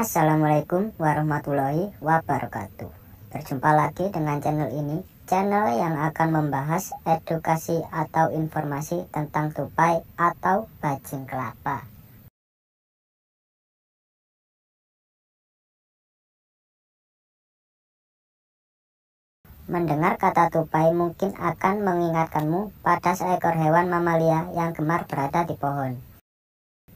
Assalamualaikum warahmatullahi wabarakatuh. Berjumpa lagi dengan channel ini, channel yang akan membahas edukasi atau informasi tentang tupai atau bajing kelapa. Mendengar kata tupai mungkin akan mengingatkanmu pada seekor hewan mamalia yang gemar berada di pohon.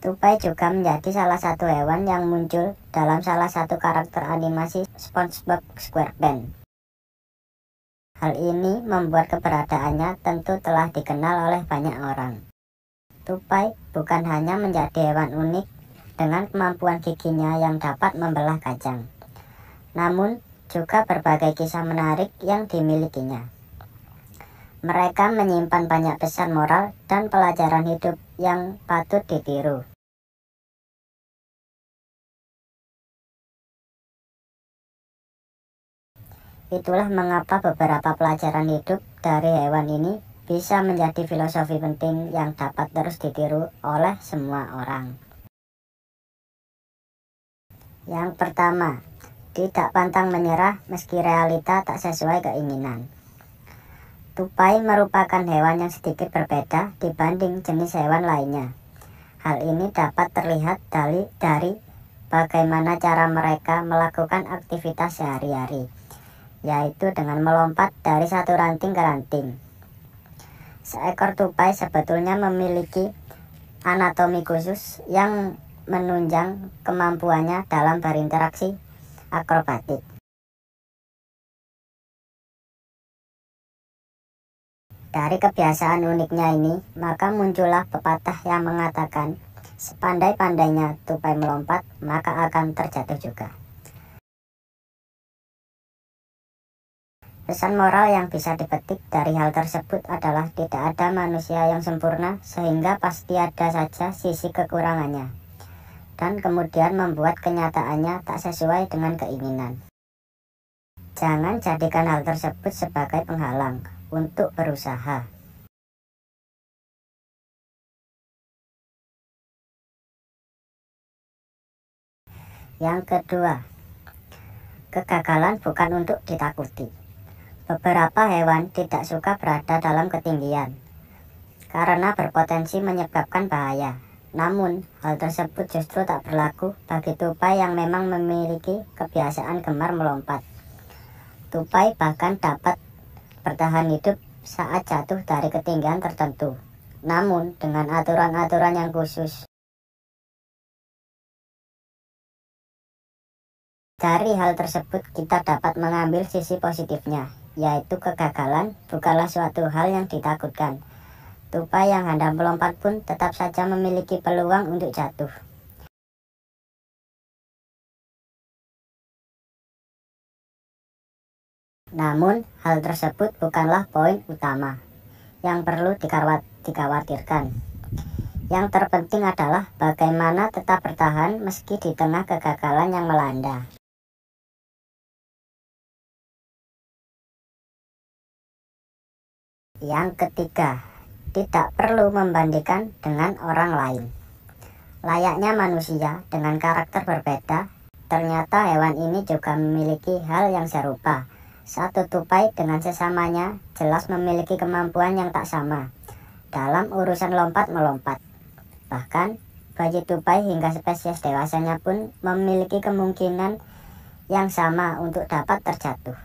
Tupai juga menjadi salah satu hewan yang muncul dalam salah satu karakter animasi SpongeBob SquarePants. Hal ini membuat keberadaannya tentu telah dikenal oleh banyak orang. Tupai bukan hanya menjadi hewan unik dengan kemampuan giginya yang dapat membelah kacang, namun juga berbagai kisah menarik yang dimilikinya. Mereka menyimpan banyak pesan moral dan pelajaran hidup yang patut ditiru. Itulah mengapa beberapa pelajaran hidup dari hewan ini bisa menjadi filosofi penting yang dapat terus ditiru oleh semua orang. Yang pertama, tidak pantang menyerah meski realita tak sesuai keinginan. Tupai merupakan hewan yang sedikit berbeda dibanding jenis hewan lainnya. Hal ini dapat terlihat dari bagaimana cara mereka melakukan aktivitas sehari-hari, yaitu dengan melompat dari satu ranting ke ranting. Seekor tupai sebetulnya memiliki anatomi khusus yang menunjang kemampuannya dalam berinteraksi akrobatik. Dari kebiasaan uniknya ini, maka muncullah pepatah yang mengatakan, sepandai-pandainya tupai melompat, maka akan terjatuh juga. Pesan moral yang bisa dipetik dari hal tersebut adalah tidak ada manusia yang sempurna, sehingga pasti ada saja sisi kekurangannya, dan kemudian membuat kenyataannya tak sesuai dengan keinginan. Jangan jadikan hal tersebut sebagai penghalang untuk berusaha. Yang kedua, kegagalan bukan untuk ditakuti. Beberapa hewan tidak suka berada dalam ketinggian karena berpotensi menyebabkan bahaya. Namun, hal tersebut justru tak berlaku bagi tupai yang memang memiliki kebiasaan gemar melompat. Tupai bahkan dapat bertahan hidup saat jatuh dari ketinggian tertentu, namun dengan aturan-aturan yang khusus. Dari hal tersebut kita dapat mengambil sisi positifnya, yaitu kegagalan bukanlah suatu hal yang ditakutkan. Tupai yang hendak melompat pun tetap saja memiliki peluang untuk jatuh. Namun, hal tersebut bukanlah poin utama yang perlu dikhawatirkan. Yang terpenting adalah bagaimana tetap bertahan meski di tengah kegagalan yang melanda. Yang ketiga, tidak perlu membandingkan dengan orang lain. Layaknya manusia dengan karakter berbeda, ternyata hewan ini juga memiliki hal yang serupa. Satu tupai dengan sesamanya jelas memiliki kemampuan yang tak sama dalam urusan lompat-melompat. Bahkan, bayi tupai hingga spesies dewasanya pun memiliki kemungkinan yang sama untuk dapat terjatuh.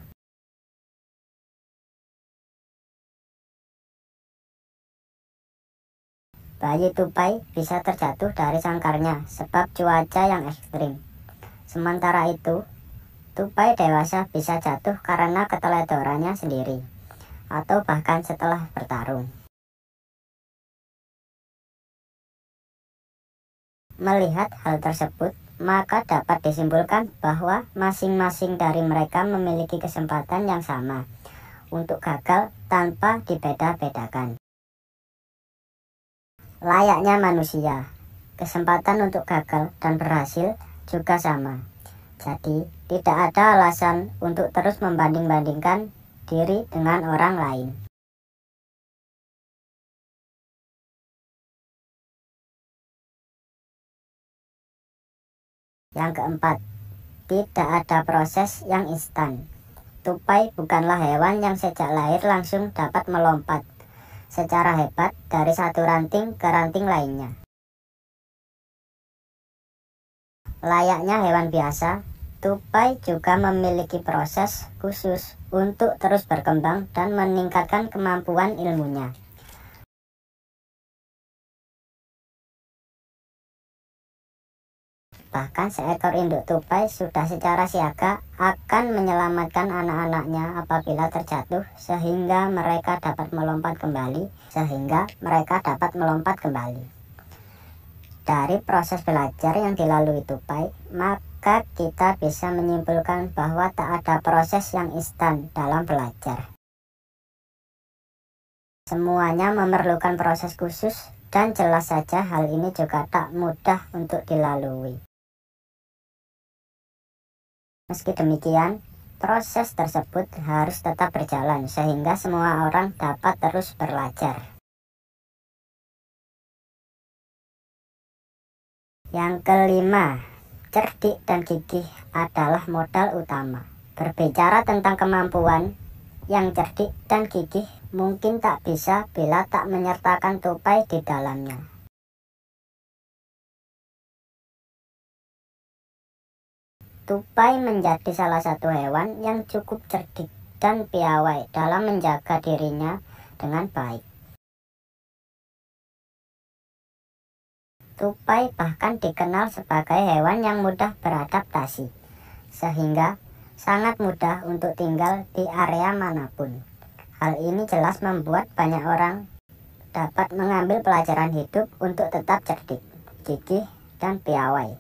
Bayi tupai bisa terjatuh dari sangkarnya sebab cuaca yang ekstrim. Sementara itu, tupai dewasa bisa jatuh karena keteledorannya sendiri, atau bahkan setelah bertarung. Melihat hal tersebut, maka dapat disimpulkan bahwa masing-masing dari mereka memiliki kesempatan yang sama untuk gagal tanpa dibeda-bedakan. Layaknya manusia, kesempatan untuk gagal dan berhasil juga sama. Jadi, tidak ada alasan untuk terus membanding-bandingkan diri dengan orang lain. Yang keempat, tidak ada proses yang instan. Tupai bukanlah hewan yang sejak lahir langsung dapat melompat secara hebat dari satu ranting ke ranting lainnya. Layaknya hewan biasa, tupai juga memiliki proses khusus untuk terus berkembang dan meningkatkan kemampuan ilmunya. Bahkan seekor induk tupai sudah secara siaga akan menyelamatkan anak-anaknya apabila terjatuh sehingga mereka dapat melompat kembali. Dari proses belajar yang dilalui tupai, maka kita bisa menyimpulkan bahwa tak ada proses yang instan dalam belajar. Semuanya memerlukan proses khusus dan jelas saja hal ini juga tak mudah untuk dilalui. Meski demikian, proses tersebut harus tetap berjalan sehingga semua orang dapat terus belajar. Yang kelima, cerdik dan gigih adalah modal utama. Berbicara tentang kemampuan, yang cerdik dan gigih mungkin tak bisa bila tak menyertakan tupai di dalamnya. Tupai menjadi salah satu hewan yang cukup cerdik dan piawai dalam menjaga dirinya dengan baik. Tupai bahkan dikenal sebagai hewan yang mudah beradaptasi, sehingga sangat mudah untuk tinggal di area manapun. Hal ini jelas membuat banyak orang dapat mengambil pelajaran hidup untuk tetap cerdik, gigih, dan piawai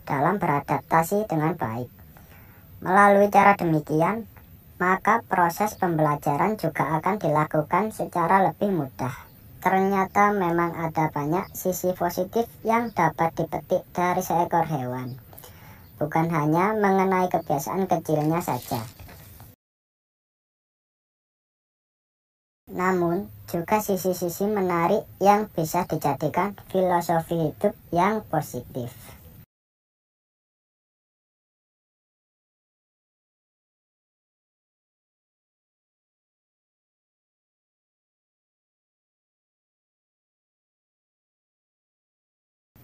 dalam beradaptasi dengan baik. Melalui cara demikian, maka proses pembelajaran juga akan dilakukan secara lebih mudah. Ternyata memang ada banyak sisi positif yang dapat dipetik dari seekor hewan, bukan hanya mengenai kebiasaan kecilnya saja. Namun, juga sisi-sisi menarik yang bisa dijadikan filosofi hidup yang positif.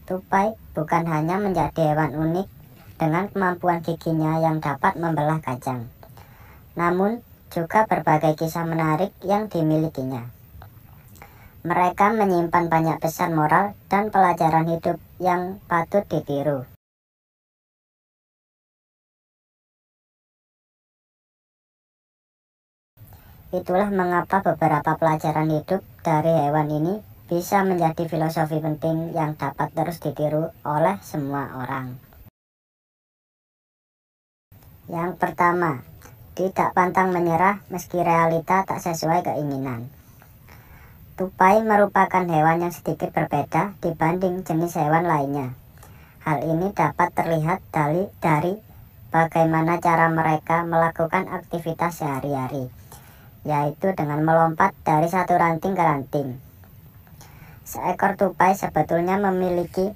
Tupai bukan hanya menjadi hewan unik dengan kemampuan giginya yang dapat membelah kacang, namun juga berbagai kisah menarik yang dimilikinya. Mereka menyimpan banyak pesan moral dan pelajaran hidup yang patut ditiru. Itulah mengapa beberapa pelajaran hidup dari hewan ini bisa menjadi filosofi penting yang dapat terus ditiru oleh semua orang. Yang pertama, tidak pantang menyerah meski realita tak sesuai keinginan. Tupai merupakan hewan yang sedikit berbeda dibanding jenis hewan lainnya. Hal ini dapat terlihat dari bagaimana cara mereka melakukan aktivitas sehari-hari, yaitu dengan melompat dari satu ranting ke ranting. Seekor tupai sebetulnya memiliki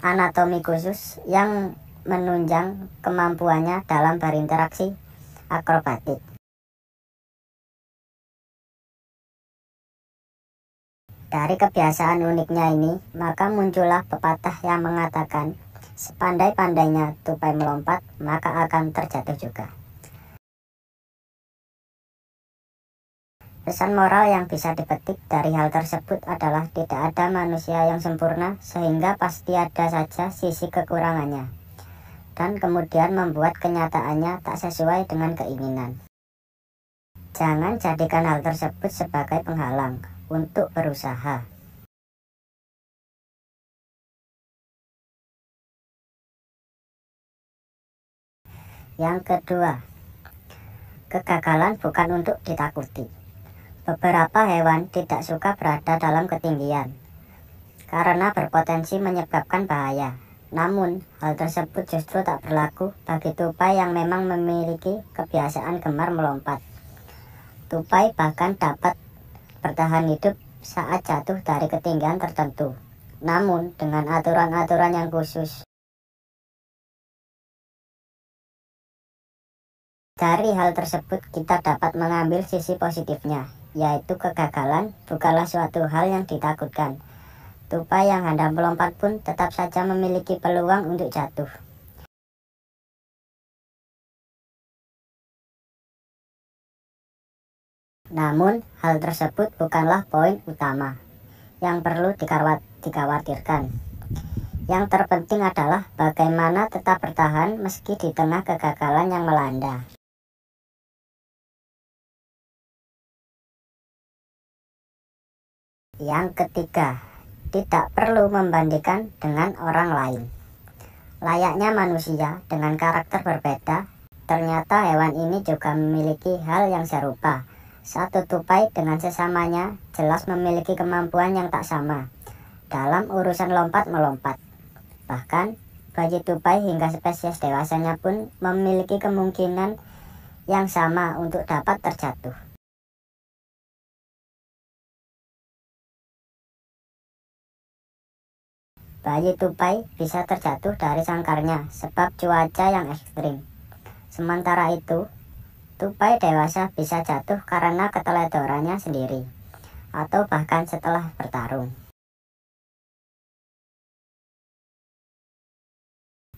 anatomi khusus yang menunjang kemampuannya dalam berinteraksi akrobatik. Dari kebiasaan uniknya ini, maka muncullah pepatah yang mengatakan, sepandai-pandainya tupai melompat, maka akan terjatuh juga. Pesan moral yang bisa dipetik dari hal tersebut adalah tidak ada manusia yang sempurna, sehingga pasti ada saja sisi kekurangannya, dan kemudian membuat kenyataannya tak sesuai dengan keinginan. Jangan jadikan hal tersebut sebagai penghalang untuk berusaha. Yang kedua, kegagalan bukan untuk ditakuti. Beberapa hewan tidak suka berada dalam ketinggian karena berpotensi menyebabkan bahaya. Namun, hal tersebut justru tak berlaku bagi tupai yang memang memiliki kebiasaan gemar melompat. Tupai bahkan dapat bertahan hidup saat jatuh dari ketinggian tertentu, namun dengan aturan-aturan yang khusus. Dari hal tersebut kita dapat mengambil sisi positifnya, yaitu kegagalan bukanlah suatu hal yang ditakutkan. Tupai yang hendak melompat pun tetap saja memiliki peluang untuk jatuh. Namun, hal tersebut bukanlah poin utama yang perlu dikhawatirkan. Yang terpenting adalah bagaimana tetap bertahan meski di tengah kegagalan yang melanda. Yang ketiga, tidak perlu membandingkan dengan orang lain. Layaknya manusia dengan karakter berbeda, ternyata hewan ini juga memiliki hal yang serupa. Satu tupai dengan sesamanya jelas memiliki kemampuan yang tak sama dalam urusan lompat-melompat. Bahkan, bayi tupai hingga spesies dewasanya pun memiliki kemungkinan yang sama untuk dapat terjatuh. Bayi tupai bisa terjatuh dari sangkarnya sebab cuaca yang ekstrim. Sementara itu, tupai dewasa bisa jatuh karena keteledorannya sendiri, atau bahkan setelah bertarung.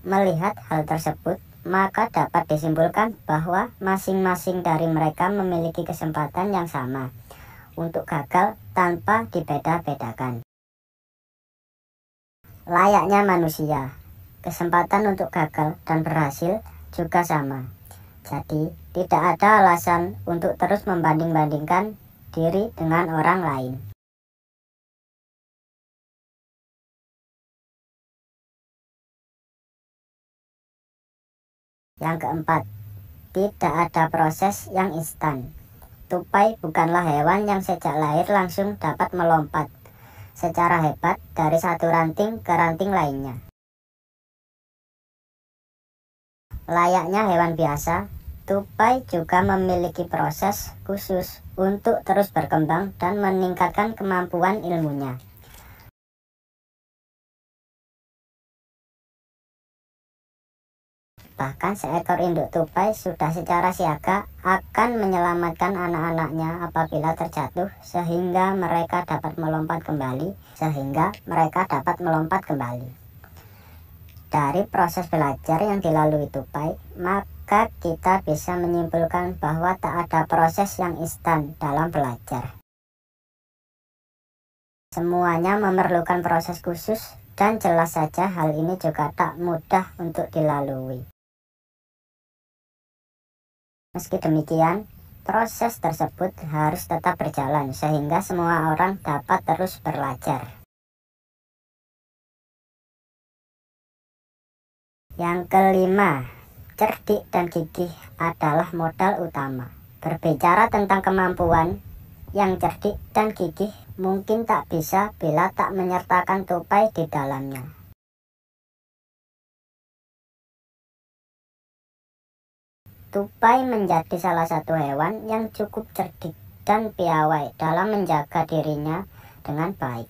Melihat hal tersebut, maka dapat disimpulkan bahwa masing-masing dari mereka memiliki kesempatan yang sama untuk gagal tanpa dibeda-bedakan. Layaknya manusia, kesempatan untuk gagal dan berhasil juga sama. Jadi, tidak ada alasan untuk terus membanding-bandingkan diri dengan orang lain. Yang keempat, tidak ada proses yang instan. Tupai bukanlah hewan yang sejak lahir langsung dapat melompat secara hebat dari satu ranting ke ranting lainnya. Layaknya hewan biasa, tupai juga memiliki proses khusus untuk terus berkembang dan meningkatkan kemampuan ilmunya. Bahkan seekor induk tupai sudah secara siaga akan menyelamatkan anak-anaknya apabila terjatuh sehingga mereka dapat melompat kembali. Dari proses belajar yang dilalui tupai, maka kita bisa menyimpulkan bahwa tak ada proses yang instan dalam belajar. Semuanya memerlukan proses khusus dan jelas saja hal ini juga tak mudah untuk dilalui. Meski demikian, proses tersebut harus tetap berjalan sehingga semua orang dapat terus belajar. Yang kelima, cerdik dan gigih adalah modal utama. Berbicara tentang kemampuan, yang cerdik dan gigih mungkin tak bisa bila tak menyertakan tupai di dalamnya. Tupai menjadi salah satu hewan yang cukup cerdik dan piawai dalam menjaga dirinya dengan baik.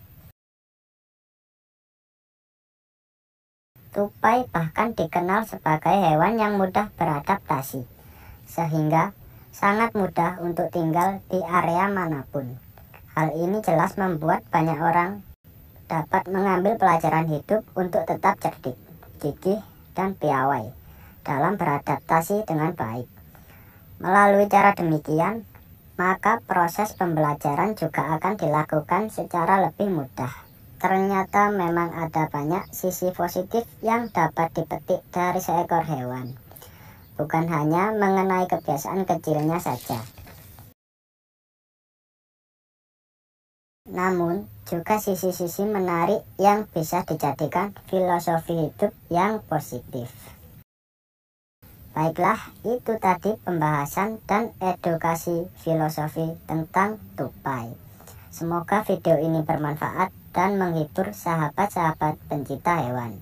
Tupai bahkan dikenal sebagai hewan yang mudah beradaptasi, sehingga sangat mudah untuk tinggal di area manapun. Hal ini jelas membuat banyak orang dapat mengambil pelajaran hidup untuk tetap cerdik, gigih, dan piawai dalam beradaptasi dengan baik. Melalui cara demikian, maka proses pembelajaran juga akan dilakukan secara lebih mudah. Ternyata memang ada banyak sisi positif yang dapat dipetik dari seekor hewan, bukan hanya mengenai kebiasaan kecilnya saja. Namun, juga sisi-sisi menarik yang bisa dijadikan filosofi hidup yang positif. Baiklah, itu tadi pembahasan dan edukasi filosofi tentang tupai. Semoga video ini bermanfaat dan menghibur sahabat-sahabat pencinta hewan.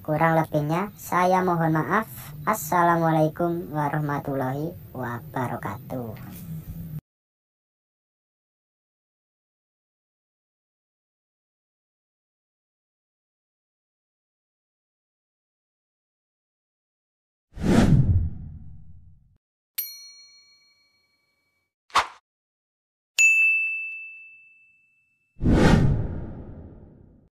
Kurang lebihnya, saya mohon maaf. Assalamualaikum warahmatullahi wabarakatuh.